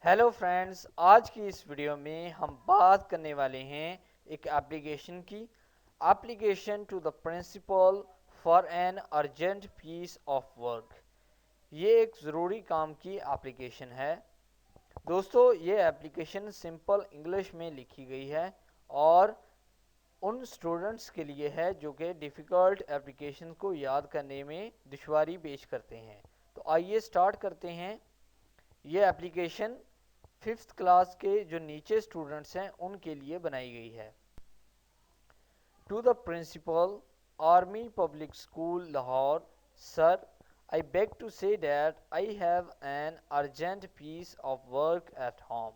Hello friends, आज की इस वीडियो में हम बात करने वाले हैं एक एप्लीकेशन की। Application to the principal for an urgent piece of work. ये एक ज़रूरी काम की एप्लीकेशन है। दोस्तों, ये एप्लीकेशन सिंपल इंग्लिश में लिखी गई है और उन स्टूडेंट्स के लिए है जो कि डिफ़िकल्ट एप्लीकेशन को याद करने में दुश्वारी पेश करते हैं। तो आइए स्टार्ट करते हैं। ये एप्लीकेशन फिफ्थ क्लास के जो नीचे स्टूडेंट्स हैं उनके लिए बनाई गई है। To the principal, army public school Lahore, sir, I beg to say that I have an urgent piece of work at home.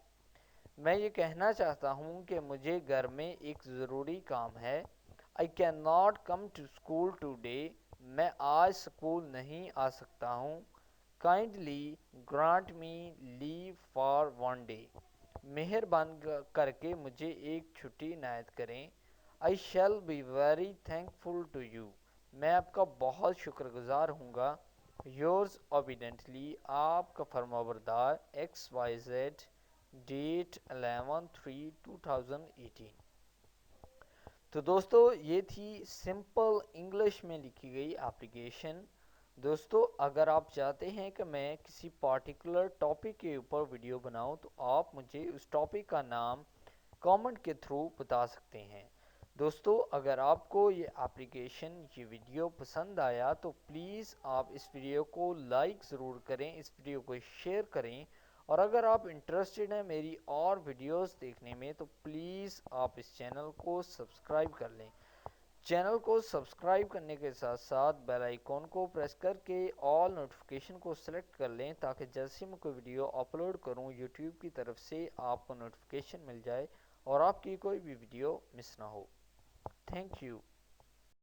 मैं ये कहना चाहता हूँ कि मुझे घर में एक ज़रूरी काम है। I can not come to school today. मैं आज स्कूल नहीं आ सकता हूँ। Kindly grant me leave for one day. मेहरबान करके मुझे एक छुट्टी इनायत करें। I shall be very thankful to you. मैं आपका बहुत शुक्रगुजार हूँगा। योर्स ओबीडेंटली, आपका फरमाबरदार एक्स वाई जेड, डेट 11/3/2018। तो दोस्तों, ये थी सिंपल इंग्लिश में लिखी गई एप्लीकेशन। दोस्तों, अगर आप चाहते हैं कि मैं किसी पार्टिकुलर टॉपिक के ऊपर वीडियो बनाऊं तो आप मुझे उस टॉपिक का नाम कमेंट के थ्रू बता सकते हैं। दोस्तों, अगर आपको ये एप्लीकेशन, ये वीडियो पसंद आया तो प्लीज़ आप इस वीडियो को लाइक ज़रूर करें, इस वीडियो को शेयर करें। और अगर आप इंटरेस्टेड हैं मेरी और वीडियोस देखने में तो प्लीज़ आप इस चैनल को सब्सक्राइब कर लें। चैनल को सब्सक्राइब करने के साथ साथ बेल आइकॉन को प्रेस करके ऑल नोटिफिकेशन को सिलेक्ट कर लें ताकि जैसे मैं कोई वीडियो अपलोड करूं यूट्यूब की तरफ से आपको नोटिफिकेशन मिल जाए और आपकी कोई भी वीडियो मिस ना हो। Thank you.